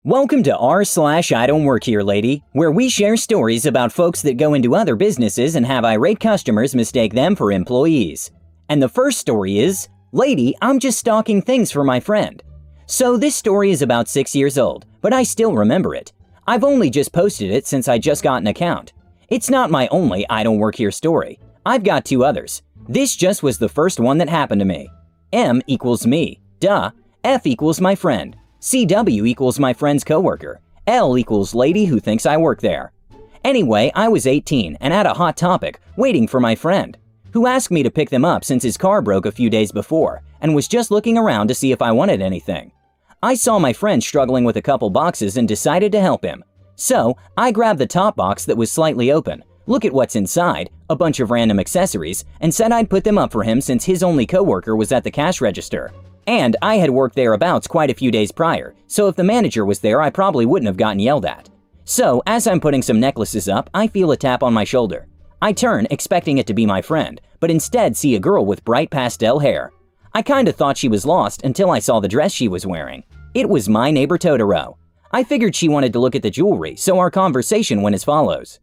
Welcome to r/IDontWorkHereLady, where we share stories about folks that go into other businesses and have irate customers mistake them for employees. And the first story is, Lady, I'm just stalking things for my friend. So this story is about 6 years old, but I still remember it. I've only just posted it since I just got an account. It's not my only I Don't Work Here story. I've got 2 others. This just was the first one that happened to me. M equals me. Duh. F equals my friend. CW equals my friend's coworker. L equals lady who thinks I work there. Anyway, I was 18 and had a hot topic, waiting for my friend, who asked me to pick them up since his car broke a few days before and was just looking around to see if I wanted anything. I saw my friend struggling with a couple boxes and decided to help him. So, I grabbed the top box that was slightly open, look at what's inside, a bunch of random accessories, and said I'd put them up for him since his only coworker was at the cash register. And I had worked thereabouts quite a few days prior, so if the manager was there, I probably wouldn't have gotten yelled at. So, as I'm putting some necklaces up, I feel a tap on my shoulder. I turn, expecting it to be my friend, but instead see a girl with bright pastel hair. I kinda thought she was lost until I saw the dress she was wearing. It was my neighbor Totoro. I figured she wanted to look at the jewelry, so our conversation went as follows.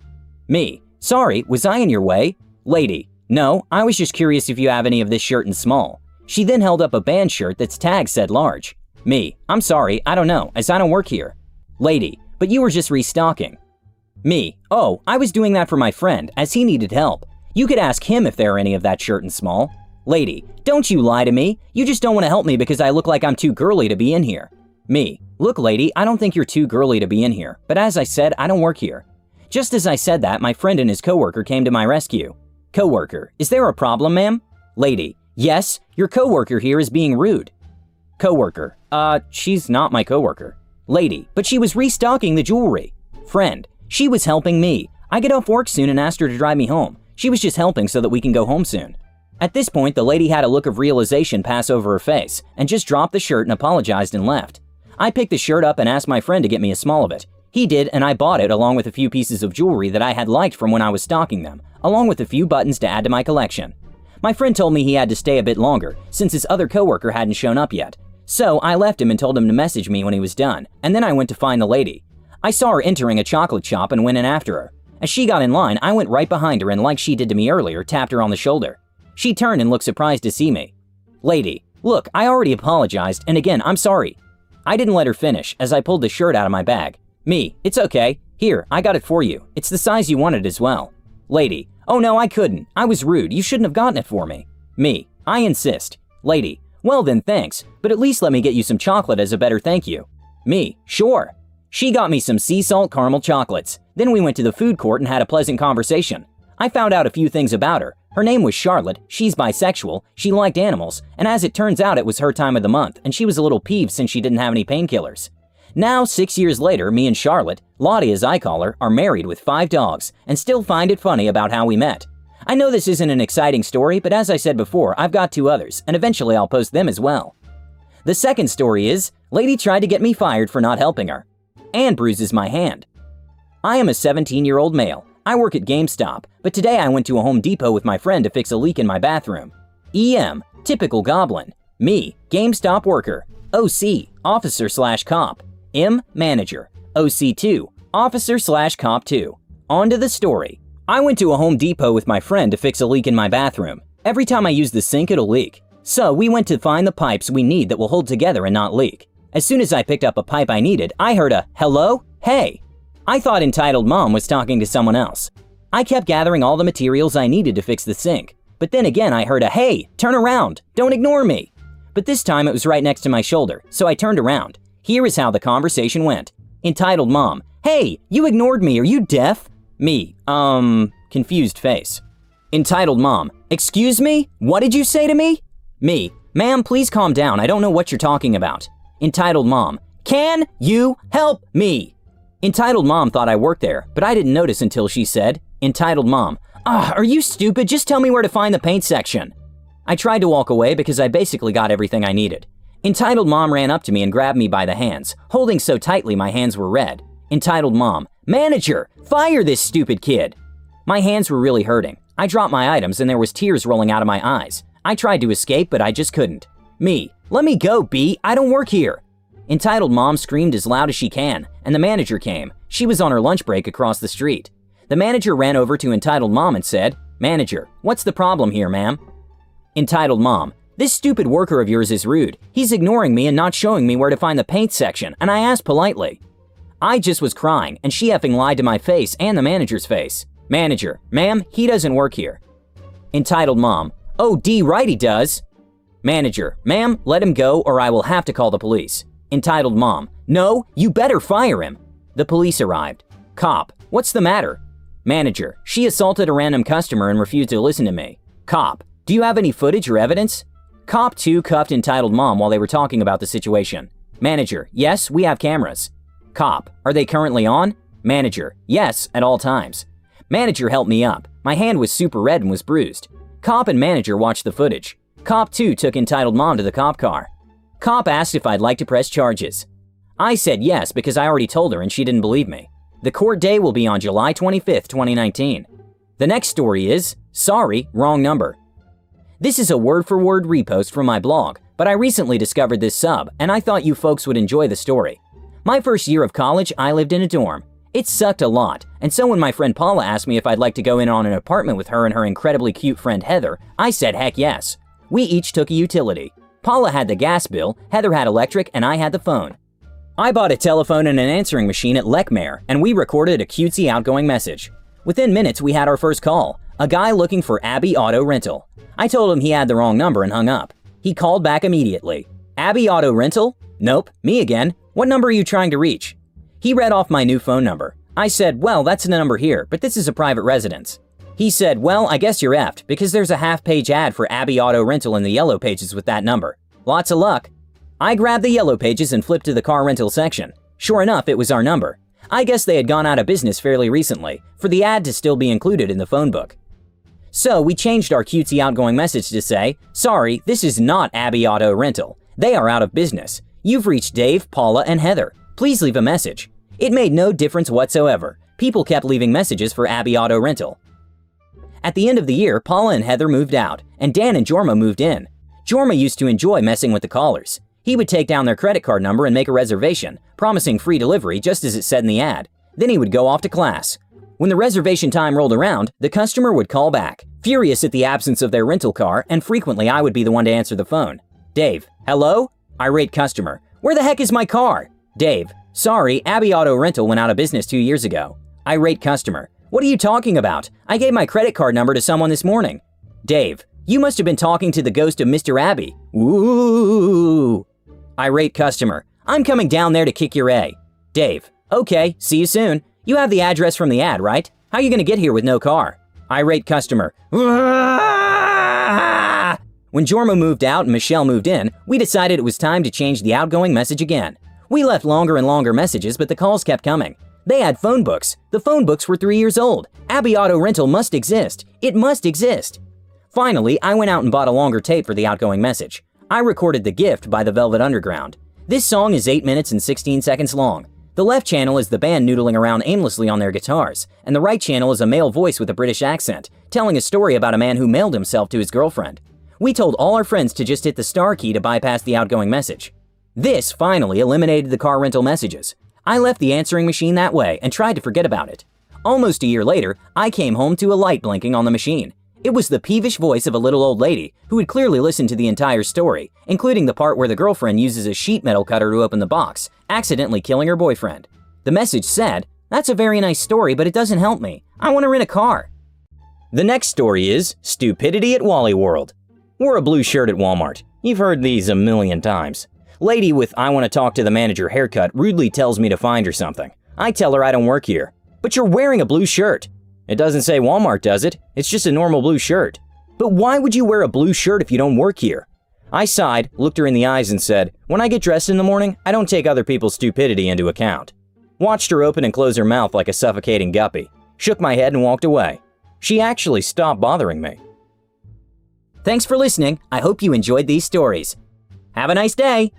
Me, sorry, was I in your way? Lady, no, I was just curious if you have any of this shirt in small. She then held up a band shirt that's tag said large. Me, I'm sorry, I don't know, as I don't work here. Lady, but you were just restocking. Me, oh, I was doing that for my friend, as he needed help. You could ask him if there are any of that shirt in small. Lady, don't you lie to me, you just don't want to help me because I look like I'm too girly to be in here. Me, look lady, I don't think you're too girly to be in here, but as I said, I don't work here. Just as I said that, my friend and his coworker came to my rescue. Coworker, is there a problem, ma'am? Lady, yes, your coworker here is being rude. Coworker, she's not my coworker. Lady, but she was restocking the jewelry. Friend, she was helping me. I get off work soon and asked her to drive me home. She was just helping so that we can go home soon. At this point, the lady had a look of realization pass over her face and just dropped the shirt and apologized and left. I picked the shirt up and asked my friend to get me a small of it. He did, and I bought it along with a few pieces of jewelry that I had liked from when I was stocking them, along with a few buttons to add to my collection. My friend told me he had to stay a bit longer since his other coworker hadn't shown up yet. So I left him and told him to message me when he was done, and then I went to find the lady. I saw her entering a chocolate shop and went in after her. As she got in line, I went right behind her and like she did to me earlier, tapped her on the shoulder. She turned and looked surprised to see me. Lady, look, I already apologized, and again, I'm sorry. I didn't let her finish as I pulled the shirt out of my bag. Me, it's okay. Here, I got it for you. It's the size you wanted as well. Lady, oh no, I couldn't. I was rude. You shouldn't have gotten it for me. Me, I insist. Lady, well then thanks, but at least let me get you some chocolate as a better thank you. Me, sure. She got me some sea salt caramel chocolates. Then we went to the food court and had a pleasant conversation. I found out a few things about her. Her name was Charlotte, she's bisexual, she liked animals, and as it turns out it was her time of the month, and she was a little peeved since she didn't have any painkillers. Now, 6 years later, me and Charlotte, Lottie as I call her, are married with 5 dogs, and still find it funny about how we met. I know this isn't an exciting story, but as I said before, I've got 2 others, and eventually I'll post them as well. The second story is, lady tried to get me fired for not helping her, and bruises my hand. I am a 17-year-old male. I work at GameStop, but today I went to a Home Depot with my friend to fix a leak in my bathroom. EM, typical goblin. Me, GameStop worker. OC, officer/cop. M, manager. OC2, officer/cop 2. On to the story. I went to a Home Depot with my friend to fix a leak in my bathroom. Every time I use the sink, it'll leak. So we went to find the pipes we need that will hold together and not leak. As soon as I picked up a pipe I needed, I heard a, hello? Hey. I thought Entitled Mom was talking to someone else. I kept gathering all the materials I needed to fix the sink. But then again I heard a, hey, turn around, don't ignore me. But this time it was right next to my shoulder, so I turned around. Here is how the conversation went. Entitled Mom, hey, you ignored me, are you deaf? Me, confused face. Entitled Mom, excuse me? What did you say to me? Me, ma'am, please calm down, I don't know what you're talking about. Entitled Mom, can you help me? Entitled Mom thought I worked there, but I didn't notice until she said, Entitled Mom, are you stupid? Just tell me where to find the paint section. I tried to walk away because I basically got everything I needed. Entitled Mom ran up to me and grabbed me by the hands, holding so tightly my hands were red. Entitled Mom, manager, fire this stupid kid. My hands were really hurting. I dropped my items and there was tears rolling out of my eyes. I tried to escape, but I just couldn't. Me, let me go, B, I don't work here. Entitled Mom screamed as loud as she can, and the manager came. She was on her lunch break across the street. The manager ran over to Entitled Mom and said, "Manager, what's the problem here, ma'am?" Entitled Mom, "This stupid worker of yours is rude. He's ignoring me and not showing me where to find the paint section, and I asked politely." I just was crying, and she effing lied to my face and the manager's face. Manager, "Ma'am, he doesn't work here." Entitled Mom, "Oh, right he does." Manager, "Ma'am, let him go or I will have to call the police." Entitled Mom, "No, you better fire him." The police arrived. Cop, "What's the matter?" Manager, "She assaulted a random customer and refused to listen to me." Cop, "Do you have any footage or evidence?" Cop 2 cuffed Entitled Mom while they were talking about the situation. Manager, "Yes, we have cameras." Cop, "Are they currently on?" Manager, "Yes, at all times." Manager helped me up. My hand was super red and was bruised. Cop and manager watched the footage. Cop 2 took Entitled Mom to the cop car. Cop asked if I'd like to press charges. I said yes because I already told her and she didn't believe me. The court day will be on July 25th, 2019. The next story is, "Sorry, wrong number." This is a word-for-word repost from my blog, but I recently discovered this sub, and I thought you folks would enjoy the story. My first year of college, I lived in a dorm. It sucked a lot, and so when my friend Paula asked me if I'd like to go in on an apartment with her and her incredibly cute friend Heather, I said heck yes. We each took a utility. Paula had the gas bill, Heather had electric, and I had the phone. I bought a telephone and an answering machine at Lechmere, and we recorded a cutesy outgoing message. Within minutes, we had our first call, a guy looking for Abby Auto Rental. I told him he had the wrong number and hung up. He called back immediately. "Abby Auto Rental? Nope, me again. What number are you trying to reach?" He read off my new phone number. I said, "Well, that's the number here, but this is a private residence." He said, "Well, I guess you're effed, because there's a half-page ad for Abby Auto Rental in the yellow pages with that number. Lots of luck." I grabbed the yellow pages and flipped to the car rental section. Sure enough, it was our number. I guess they had gone out of business fairly recently, for the ad to still be included in the phone book. So we changed our cutesy outgoing message to say, "Sorry, this is not Abby Auto Rental. They are out of business. You've reached Dave, Paula, and Heather. Please leave a message." It made no difference whatsoever. People kept leaving messages for Abby Auto Rental. At the end of the year, Paula and Heather moved out, and Dan and Jorma moved in. Jorma used to enjoy messing with the callers. He would take down their credit card number and make a reservation, promising free delivery just as it said in the ad. Then he would go off to class. When the reservation time rolled around, the customer would call back, furious at the absence of their rental car, and frequently I would be the one to answer the phone. Dave, "Hello?" Irate customer, "Where the heck is my car?" Dave, "Sorry, Abby Auto Rental went out of business 2 years ago." Irate customer, "What are you talking about? I gave my credit card number to someone this morning." Dave, "You must have been talking to the ghost of Mr. Abby." Ooh. Irate customer, "I'm coming down there to kick your A." Dave, "Okay, see you soon. You have the address from the ad, right? How are you going to get here with no car?" Irate customer, "Ah!" When Jorma moved out and Michelle moved in, we decided it was time to change the outgoing message again. We left longer and longer messages, but the calls kept coming. They had phone books. The phone books were 3 years old. Abby Auto Rental must exist. It must exist. Finally, I went out and bought a longer tape for the outgoing message. I recorded The Gift by the Velvet Underground. This song is 8 minutes and 16 seconds long. The left channel is the band noodling around aimlessly on their guitars, and the right channel is a male voice with a British accent, telling a story about a man who mailed himself to his girlfriend. We told all our friends to just hit the star key to bypass the outgoing message. This finally eliminated the car rental messages. I left the answering machine that way and tried to forget about it. Almost a year later, I came home to a light blinking on the machine. It was the peevish voice of a little old lady who had clearly listened to the entire story, including the part where the girlfriend uses a sheet metal cutter to open the box, accidentally killing her boyfriend. The message said, "That's a very nice story, but it doesn't help me. I want to rent a car." The next story is Stupidity at Wally World. Wore a blue shirt at Walmart. You've heard these a million times. Lady with "I want to talk to the manager" haircut rudely tells me to find her something. I tell her I don't work here. "But you're wearing a blue shirt." "It doesn't say Walmart, does it? It's just a normal blue shirt." "But why would you wear a blue shirt if you don't work here?" I sighed, looked her in the eyes and said, "When I get dressed in the morning, I don't take other people's stupidity into account." Watched her open and close her mouth like a suffocating guppy. Shook my head and walked away. She actually stopped bothering me. Thanks for listening. I hope you enjoyed these stories. Have a nice day!